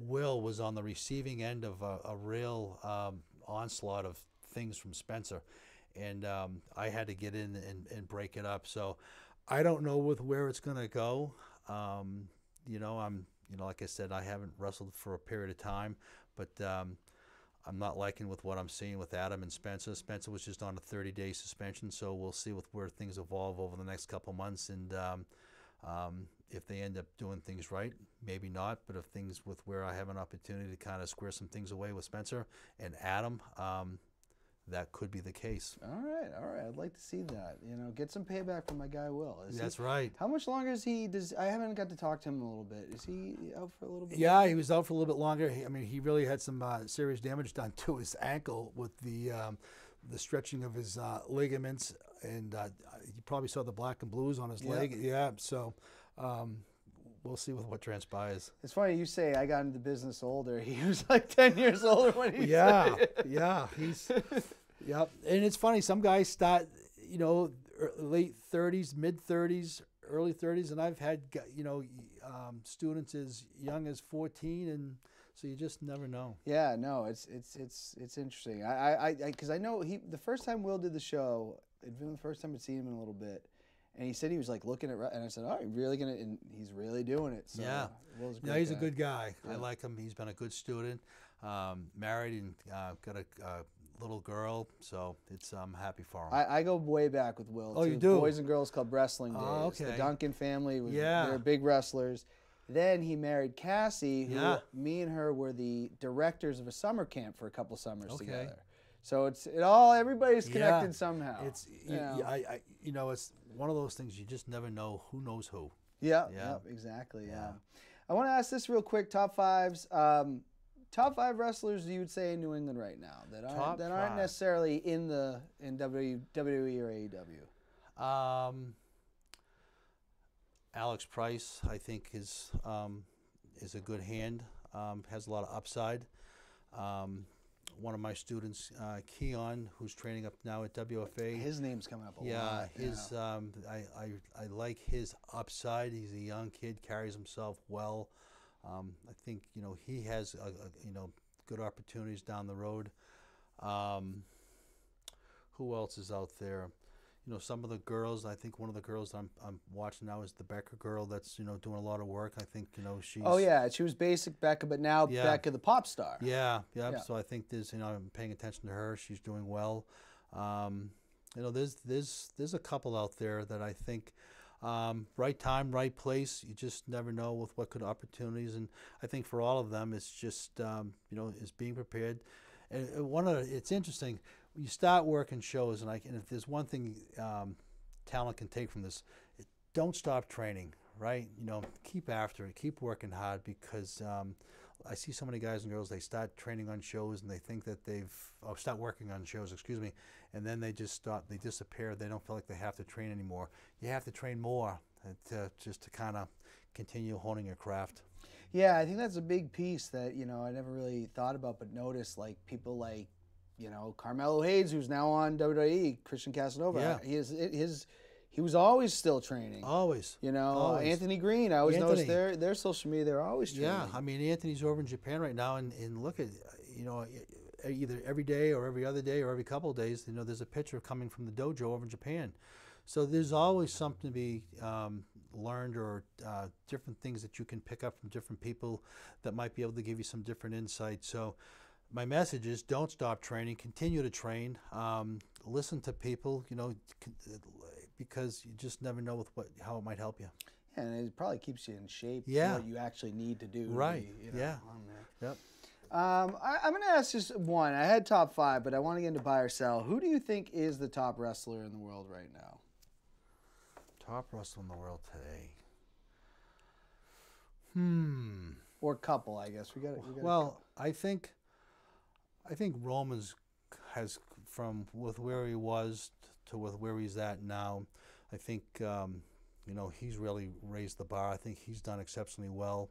Will was on the receiving end of a real onslaught of things from Spencer, and I had to get in and break it up. So I don't know where it's going to go. You know, like I said, I haven't wrestled for a period of time, but I'm not liking with what I'm seeing with Adam and Spencer. Spencer was just on a 30-day suspension, so we'll see where things evolve over the next couple months, and if they end up doing things right, maybe not, but if things with where I have an opportunity to kind of square some things away with Spencer and Adam, that could be the case. All right. I'd like to see that. You know, get some payback from my guy Will. That's right. How much longer is he? I haven't got to talk to him in a little bit. Is he out for a little bit? Yeah, he was out for a little bit longer. He really had some serious damage done to his ankle with the stretching of his ligaments, and you probably saw the black and blues on his leg. Yeah. So. We'll see what transpires. It's funny you say I got into the business older. He was like 10 years older when he said it. Yeah, he's yep. And it's funny, some guys start, you know, late 30s, mid 30s, early 30s, and I've had, you know, students as young as 14, and so you just never know. Yeah, no, it's interesting. Because I know the first time Will did the show, it'd been the first time I'd seen him in a little bit. And he said he was like looking at, and I said, "Oh, you're really gonna?" And he's really doing it. So yeah, Will's a he's a good guy. Yeah. I like him. He's been a good student. Married and got a little girl, so I'm happy for him. I go way back with Will. Oh, too. You do? Boys and Girls Club wrestling days. Oh, okay. The Duncan family they're big wrestlers. Then he married Cassie, who me and her were the directors of a summer camp for a couple summers together. So everybody's connected somehow. It's it's one of those things you just never know who knows who. Yeah, exactly. Yeah. I want to ask this real quick: top fives. Top 5 wrestlers you would say in New England right now that aren't necessarily in WWE or AEW. Alex Price, I think, is a good hand. Has a lot of upside. One of my students, Keon, who's training up now at WFA. His name's coming up a lot. Yeah, I like his upside. He's a young kid, carries himself well. I think he has good opportunities down the road. Who else is out there? Some of the girls. I think one of the girls I'm watching now is the Becker girl. That's doing a lot of work. I think she's. Oh yeah, she was basic Becca, but now Becca the pop star. Yeah. So I think there's I'm paying attention to her. She's doing well. There's a couple out there that I think. Right time, right place. You just never know with what good opportunities, and I think for all of them, it's just is being prepared. And it's interesting. you start working shows, and if there's one thing talent can take from this, don't stop training, right? You know, keep after it, keep working hard, because I see so many guys and girls, they start training on shows and they think that start working on shows, excuse me, and then they just stop, they disappear, they don't feel like they have to train anymore. You have to train more just to kind of continue honing your craft. Yeah, I think that's a big piece that, you know, I never really thought about, but noticed, like, people like, you know, Carmelo Hayes, who's now on WWE, Christian Casanova. Yeah. He was always still training. Always. You know, always. Anthony Green, I always noticed their social media, they're always training. Yeah, I mean, Anthony's over in Japan right now, and look at, you know, either every day or every other day or every couple of days, you know, there's a picture coming from the dojo over in Japan. So there's always something to be learned, or different things that you can pick up from different people that might be able to give you some different insight. So my message is, don't stop training, continue to train, listen to people, you know, because you just never know how it might help you. Yeah, and it probably keeps you in shape. Yeah. What you actually need to do. Right. To be, you know, yeah. on there. Yep. I'm going to ask just one. I had top 5, but I want to get into buy or sell. Who do you think is the top wrestler in the world right now? Top wrestler in the world today. Or couple, I guess. We got. Well, I think Roman's has, from with where he was to with where he's at now, I think you know, he's really raised the bar. I think he's done exceptionally well.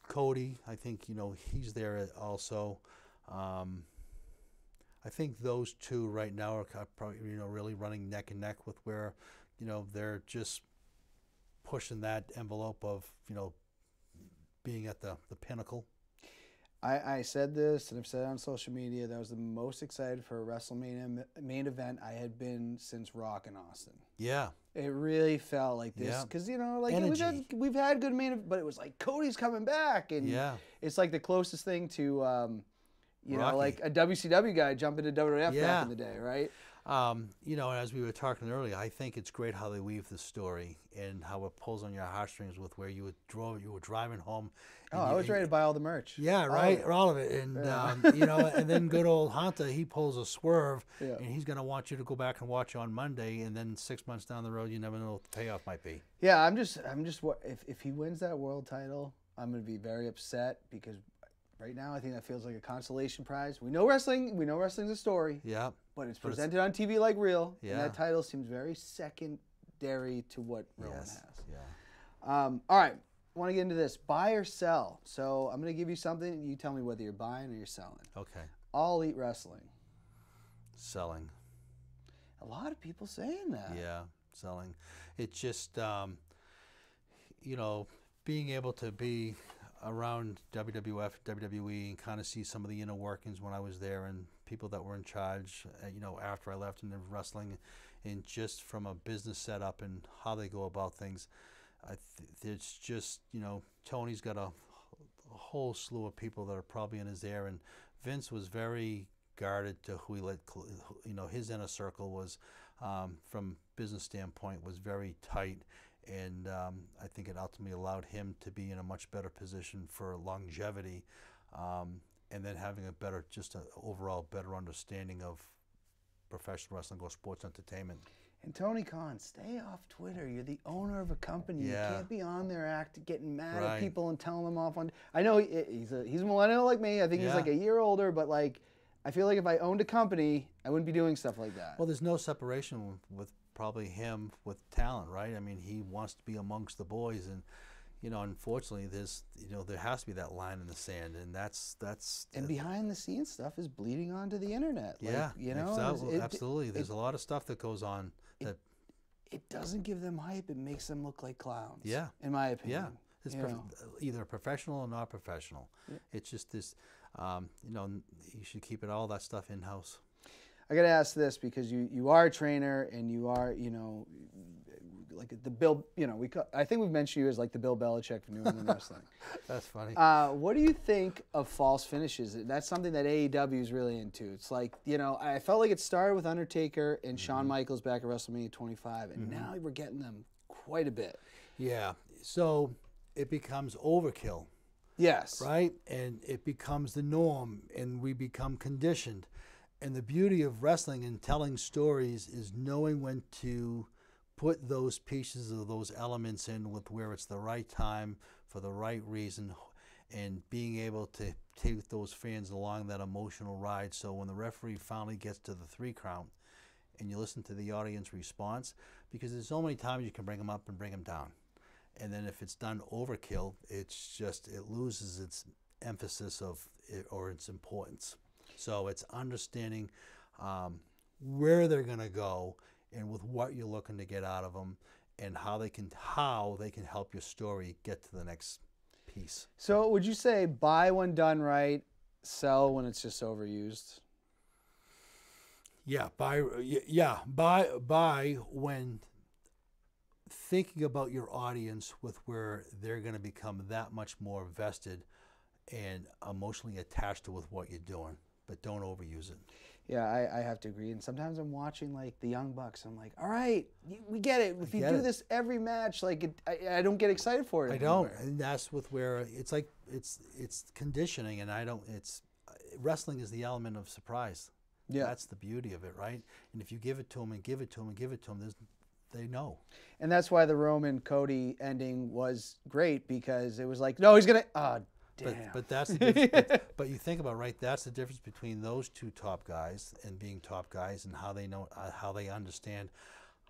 Cody, I think, you know, he's there also. I think those two right now are probably, you know, really running neck and neck with where, you know, they're just pushing that envelope of, you know, being at the pinnacle. I said this, and I've said it on social media, that I was the most excited for a WrestleMania main event I had been since Rock and Austin. Yeah. It really felt like this, because, you know, like we've had good main events, but it was like Cody's coming back, and it's like the closest thing to, you know, like a WCW guy jumping to WWF back in the day, right? You know, as we were talking earlier, I think it's great how they weave the story and how it pulls on your heartstrings with where you were driving home. Oh, I was ready to buy all the merch. Yeah, right, all of it. And, you know, and then good old Hunter, he pulls a swerve, and he's going to want you to go back and watch on Monday, and then 6 months down the road, you never know what the payoff might be. Yeah, I'm just if he wins that world title, I'm going to be very upset, because right now I think that feels like a consolation prize. We know wrestling's a story. Yeah. But it's presented on TV like real, and that title seems very secondary to what Roman has. Yeah. All right. I want to get into this. Buy or sell. So I'm going to give you something. You tell me whether you're buying or you're selling. Okay. All Elite Wrestling. Selling. A lot of people saying that. Yeah, selling. It's just, you know, being able to be around WWF, WWE, and kind of see some of the inner workings when I was there, and people that were in charge, you know, after I left, and wrestling, and just from a business setup and how they go about things. It's just, you know, Tony's got a whole slew of people that are probably in his ear, and Vince was very guarded to who he let, you know, his inner circle was, from business standpoint, was very tight, and I think it ultimately allowed him to be in a much better position for longevity, and then having a better, just an overall better understanding of professional wrestling or sports entertainment. And Tony Khan, stay off Twitter. You're the owner of a company. Yeah. You can't be on there getting mad at people and telling them off on. I know he's a millennial like me. I think he's like a year older, but like, I feel like if I owned a company, I wouldn't be doing stuff like that. Well, there's no separation with probably him with talent, right? I mean, he wants to be amongst the boys, and you know, unfortunately, there has to be that line in the sand, and that's. And behind the scenes stuff is bleeding onto the internet. Yeah, like, you know, absolutely. There's a lot of stuff that goes on. It doesn't give them hype. It makes them look like clowns. Yeah, in my opinion. Yeah, it's either professional or not professional. Yeah. It's just this. You know, you should keep all that stuff in house. I got to ask this, because you are a trainer, and you are, you know, like the Bill, you know, I think we've mentioned you as like the Bill Belichick for New England Wrestling. That's funny. What do you think of false finishes? That's something that AEW is really into. It's like, you know, I felt like it started with Undertaker and Shawn Michaels back at WrestleMania 25, and now we're getting them quite a bit. Yeah, so it becomes overkill. Yes. Right? And it becomes the norm, and we become conditioned. And the beauty of wrestling and telling stories is knowing when to put those pieces of those elements in with where it's the right time for the right reason, and being able to take those fans along that emotional ride. So when the referee finally gets to the 3 count and you listen to the audience response, because there's so many times you can bring them up and bring them down. And then if it's done overkill, it's just, it loses its emphasis of it, or its importance. So it's understanding where they're going to go and with what you're looking to get out of them, and how they can help your story get to the next piece. So would you say buy when done right, sell when it's just overused? Yeah, buy when thinking about your audience with where they're going to become that much more vested and emotionally attached to with what you're doing, but don't overuse it. Yeah, I have to agree. And sometimes I'm watching like the Young Bucks. I'm like, all right, we get it. If you do this every match, like I don't get excited for it. I don't, and that's with where it's like it's conditioning, and I don't. It's wrestling is the element of surprise. Yeah, that's the beauty of it, right? And if you give it to them and give it to them and give it to them, they know. And that's why the Roman Cody ending was great, because it was like, no, he's gonna. Damn. But that's the but you think about, right, that's the difference between those 2 top guys and being top guys, and how they know how they understand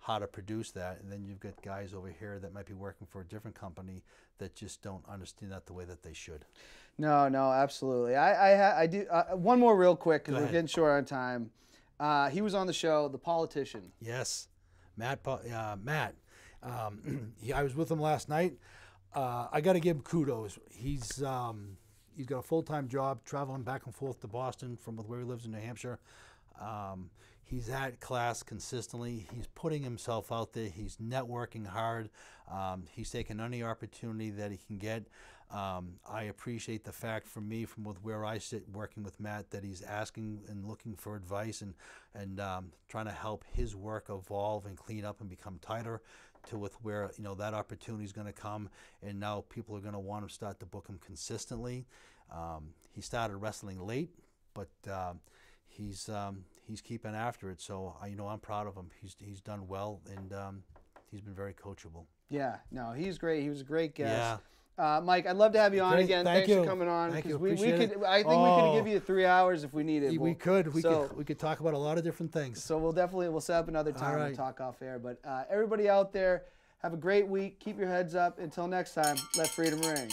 how to produce that. And then you've got guys over here that might be working for a different company that just don't understand that the way that they should. No, absolutely. I do one more real quick, because we're getting short on time. He was on the show, The Politician. Yes, Matt. I was with him last night. I got to give him kudos. He's got a full-time job traveling back and forth to Boston from where he lives in New Hampshire. He's at class consistently. He's putting himself out there. He's networking hard. He's taking any opportunity that he can get. I appreciate the fact, for me, from where I sit working with Matt, that he's asking and looking for advice and trying to help his work evolve and clean up and become tighter, to with where that opportunity is going to come, and now people are going to want to start to book him consistently. He started wrestling late, but he's keeping after it. So I'm proud of him. He's done well, and he's been very coachable. Yeah, no, he's great. He was a great guest. Yeah. Mike, I'd love to have you on again. Thanks for coming on. Thank you. I think we could give you 3 hours if we needed. We could talk about a lot of different things. So we'll set up another time and talk off air. But everybody out there, have a great week. Keep your heads up. Until next time, let freedom ring.